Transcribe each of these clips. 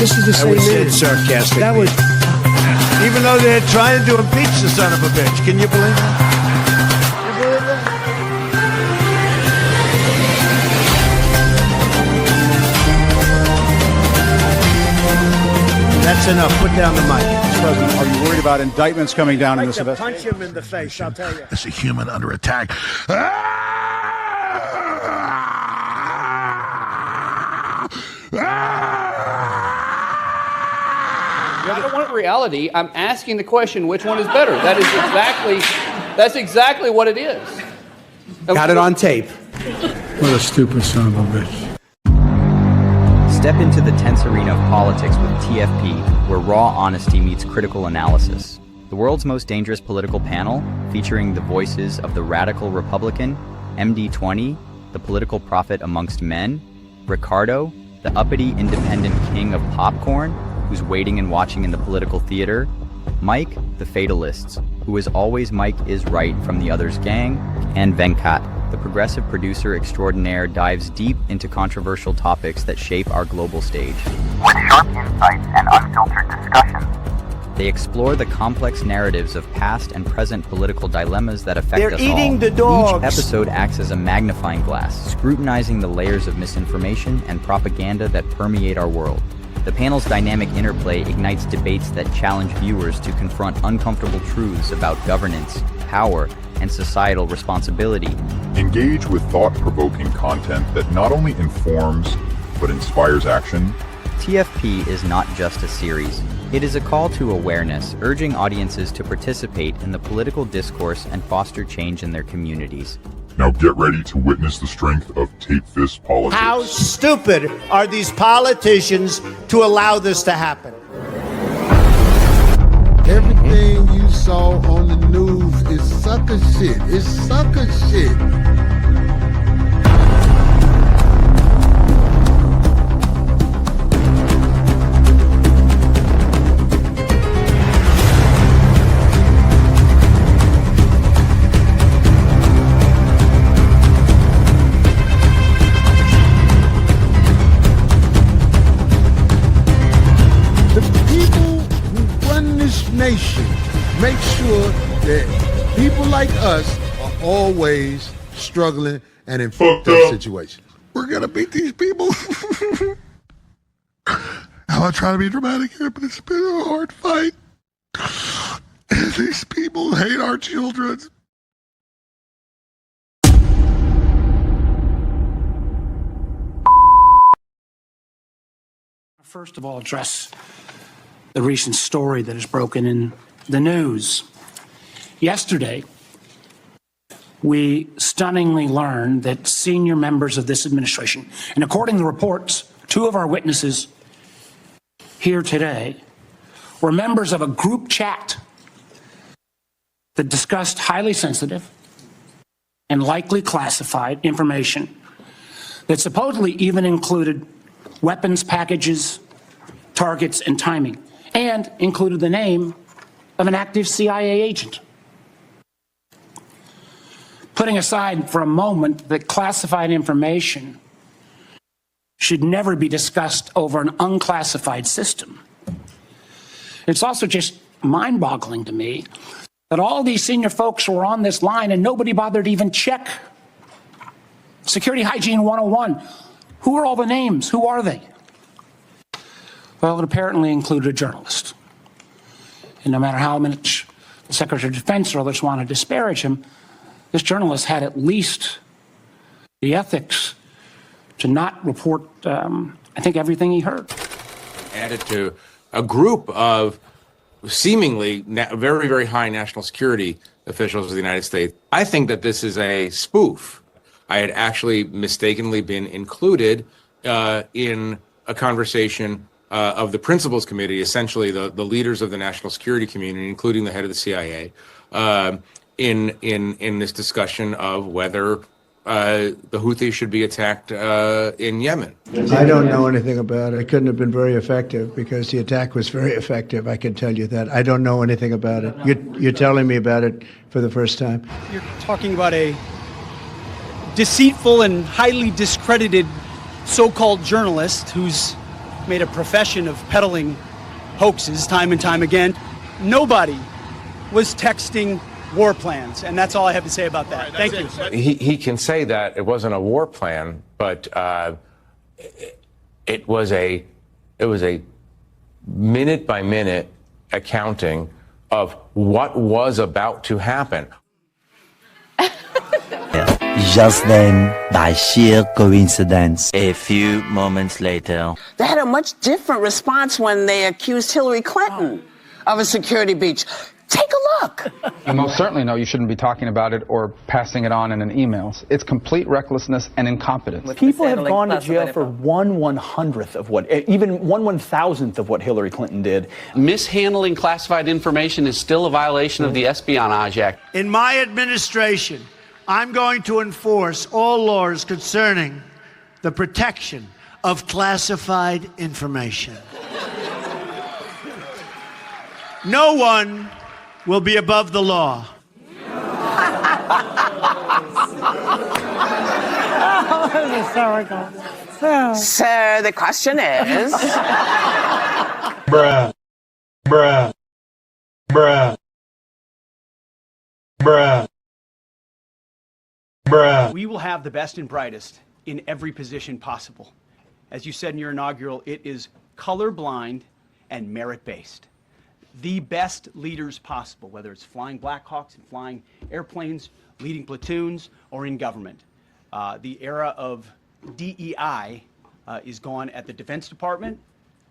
This is the same man. Sarcastic. That was... Even though they're trying to impeach the son of a bitch. Can you believe that? You believe that? That's enough. Put down the mic. Mr. President, are you worried about indictments coming down in this investigation? Punch him in the face, I'll tell you. It's a human under attack. I don't want reality. I'm asking the question, which one is better? That's exactly what it is. Got it on tape. What a stupid son of a bitch. Step into the tense arena of politics with TFP, where raw honesty meets critical analysis. The world's most dangerous political panel, featuring the voices of the radical Republican, MD-20, the political prophet amongst men, Ricardo, the uppity independent king of popcorn, who's waiting and watching in the political theater, Mike, the fatalist, who is always Mike is right from the other's gang, and Venkat, the progressive producer extraordinaire, dives deep into controversial topics that shape our global stage. With sharp insights and unfiltered discussions, they explore the complex narratives of past and present political dilemmas that affect us all. They're eating the dogs. Each episode acts as a magnifying glass, scrutinizing the layers of misinformation and propaganda that permeate our world. The panel's dynamic interplay ignites debates that challenge viewers to confront uncomfortable truths about governance, power, and societal responsibility. Engage with thought-provoking content that not only informs, but inspires action. TFP is not just a series. It is a call to awareness, urging audiences to participate in the political discourse and foster change in their communities. Now get ready to witness the strength of tape-fist politics. How stupid are these politicians to allow this to happen? Everything you saw on the news is sucker shit. It's sucker shit. Nation, make sure that people like us are always struggling and in fucked up situations. We're gonna beat these people. I'm not trying to be dramatic here, but it's been a hard fight. These people hate our children. First of all, address the recent story that has broken in the news. Yesterday, we stunningly learned that senior members of this administration, and according to reports, two of our witnesses here today were members of a group chat that discussed highly sensitive and likely classified information that supposedly even included weapons packages, targets, and timing, and included the name of an active CIA agent. Putting aside for a moment that classified information should never be discussed over an unclassified system, it's also just mind-boggling to me that all these senior folks were on this line and nobody bothered to even check. Security Hygiene 101. Who are all the names? Who are they? Well, it apparently included a journalist. And no matter how much the Secretary of Defense or others want to disparage him, this journalist had at least the ethics to not report, I think, everything he heard. Added to a group of seemingly very, very high national security officials of the United States. I think that this is a spoof. I had actually mistakenly been included in a conversation of the Principals Committee, essentially the leaders of the national security community, including the head of the CIA, in this discussion of whether the Houthis should be attacked in Yemen. I don't know anything about it. It couldn't have been very effective because the attack was very effective. I can tell you that. I don't know anything about it. You're telling me about it for the first time. You're talking about a deceitful and highly discredited so-called journalist who's made a profession of peddling hoaxes time and time again. Nobody was texting war plans, and that's all I have to say about that. Thank you. He can say that it wasn't a war plan, but it was a minute by minute accounting of what was about to happen. Just then, by sheer coincidence, a few moments later, they had a much different response when they accused Hillary Clinton of a security breach. Take a look. You most certainly know you shouldn't be talking about it or passing it on in an email. It's complete recklessness and incompetence. People have gone to jail for 1/100th of what, even 1/1000th of what Hillary Clinton did. Mishandling classified information is still a violation of the Espionage Act. In my administration, I'm going to enforce all laws concerning the protection of classified information. No one will be above the law. Sir, the question is... Bruh. Bruh. Bruh. Bruh. Bruh. We will have the best and brightest in every position possible. As you said in your inaugural, it is colorblind and merit-based. The best leaders possible, whether it's flying Black Hawks and flying airplanes, leading platoons, or in government. The era of DEI is gone at the Defense Department,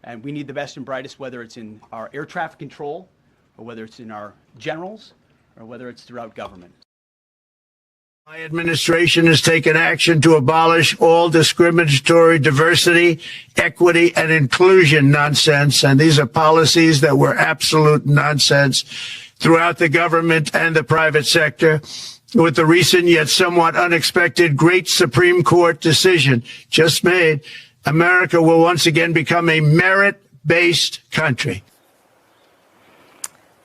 and we need the best and brightest, whether it's in our air traffic control, or whether it's in our generals, or whether it's throughout government. My administration has taken action to abolish all discriminatory diversity, equity, and inclusion nonsense. And these are policies that were absolute nonsense throughout the government and the private sector. With the recent yet somewhat unexpected great Supreme Court decision just made, America will once again become a merit-based country.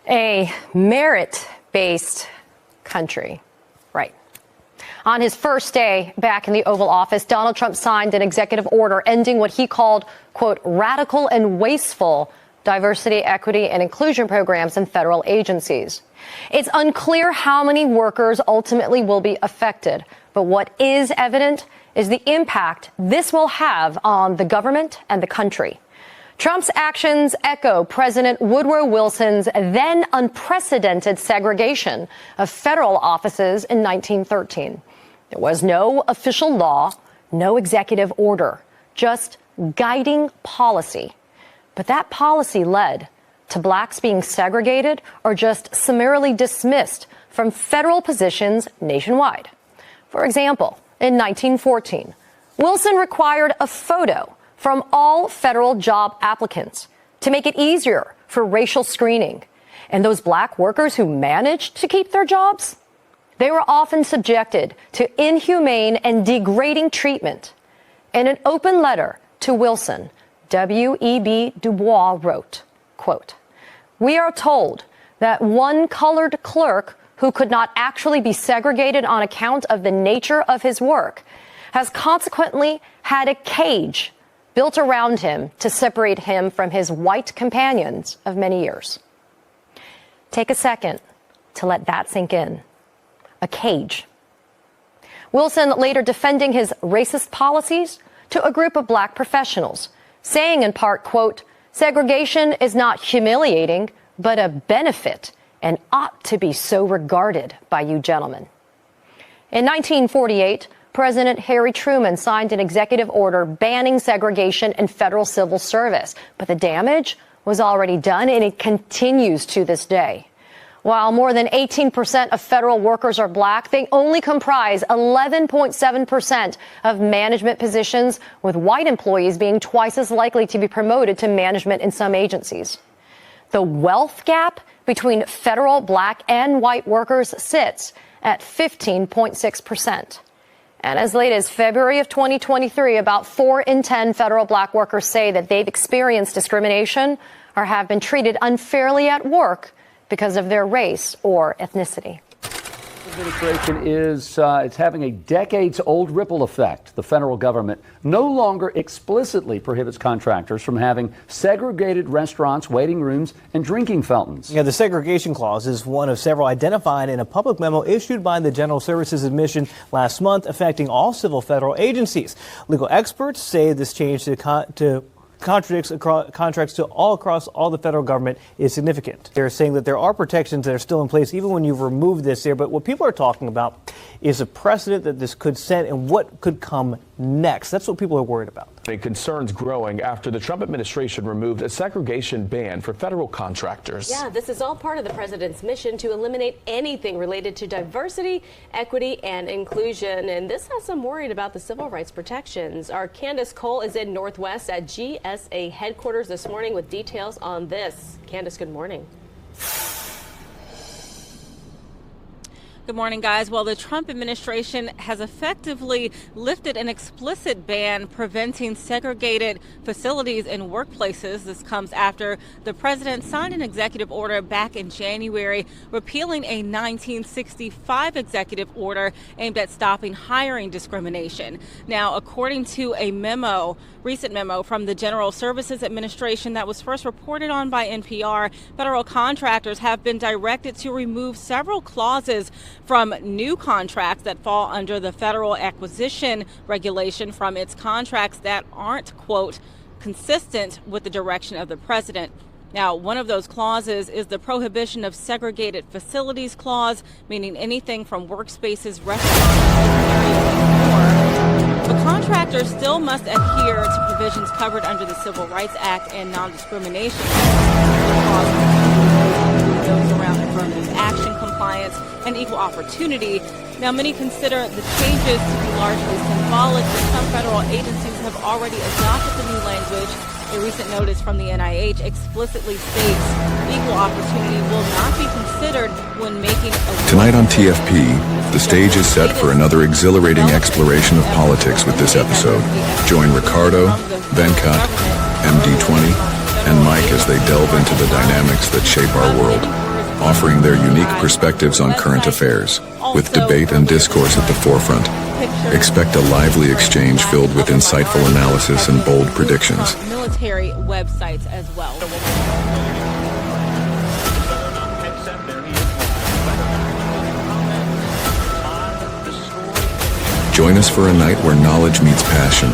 A merit-based country. Right. On his first day back in the Oval Office, Donald Trump signed an executive order ending what he called, quote, radical and wasteful diversity, equity, and inclusion programs in federal agencies. It's unclear how many workers ultimately will be affected, but what is evident is the impact this will have on the government and the country. Trump's actions echo President Woodrow Wilson's then unprecedented segregation of federal offices in 1913. There was no official law, no executive order, just guiding policy. But that policy led to blacks being segregated or just summarily dismissed from federal positions nationwide. For example, in 1914, Wilson required a photo from all federal job applicants to make it easier for racial screening. And those black workers who managed to keep their jobs, they were often subjected to inhumane and degrading treatment. In an open letter to Wilson, W.E.B. Du Bois wrote, quote, "We are told that one colored clerk who could not actually be segregated on account of the nature of his work has consequently had a cage built around him to separate him from his white companions of many years." Take a second to let that sink in. A cage. Wilson later defending his racist policies to a group of black professionals, saying in part, quote, "Segregation is not humiliating, but a benefit and ought to be so regarded by you gentlemen." In 1948, President Harry Truman signed an executive order banning segregation in federal civil service, but the damage was already done and it continues to this day. While more than 18% of federal workers are black, they only comprise 11.7% of management positions, with white employees being twice as likely to be promoted to management in some agencies. The wealth gap between federal black and white workers sits at 15.6%. And as late as February of 2023, about 4 in 10 federal black workers say that they've experienced discrimination or have been treated unfairly at work because of their race or ethnicity. Administration is it's having a decades-old ripple effect. The federal government no longer explicitly prohibits contractors from having segregated restaurants, waiting rooms, and drinking fountains. Yeah, the segregation clause is one of several identified in a public memo issued by the General Services Admission last month, affecting all civil federal agencies. Legal experts say this change to contracts to across all the federal government is significant. They're saying that there are protections that are still in place even when you've removed this here, but what people are talking about is a precedent that this could set and what could come next. That's what people are worried about. Concerns growing after the Trump administration removed a segregation ban for federal contractors. Yeah, this is all part of the president's mission to eliminate anything related to diversity, equity, and inclusion. And this has some worried about the civil rights protections. Our Candace Cole is in Northwest at GSA headquarters this morning with details on this. Candace, good morning. Good morning, guys. Well, the Trump administration has effectively lifted an explicit ban preventing segregated facilities in workplaces. This comes after the president signed an executive order back in January repealing a 1965 executive order aimed at stopping hiring discrimination. Now, according to a recent memo from the General Services Administration that was first reported on by NPR, federal contractors have been directed to remove several clauses from new contracts that fall under the federal acquisition regulation from its contracts that aren't, quote, consistent with the direction of the president. Now, one of those clauses is the prohibition of segregated facilities clause, meaning anything from workspaces, restaurants, areas, and more. The contractor still must adhere to provisions covered under the Civil Rights Act and non-discrimination. Those around affirmative action compliance and equal opportunity. Now, many consider the changes to be largely symbolic, but some federal agencies have already adopted the new language. A recent notice from the NIH explicitly states equal opportunity will not be considered when making a... Tonight on TFP, the stage is set for another exhilarating exploration of politics with this episode. Join Ricardo, Venkat, MD20, and Mike as they delve into the dynamics that shape our world, offering their unique perspectives on current affairs, with debate and discourse at the forefront. Expect a lively exchange filled with insightful analysis and bold predictions. Military websites as well. Join us for a night where knowledge meets passion,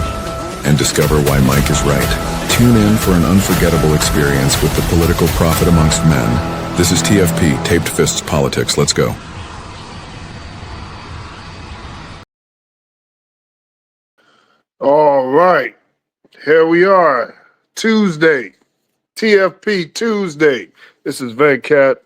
and discover why Mike is right. Tune in for an unforgettable experience with the political prophet amongst men. This is TFP, Taped Fists Politics. Let's go. All right. Here we are. Tuesday. TFP Tuesday. This is Venkat.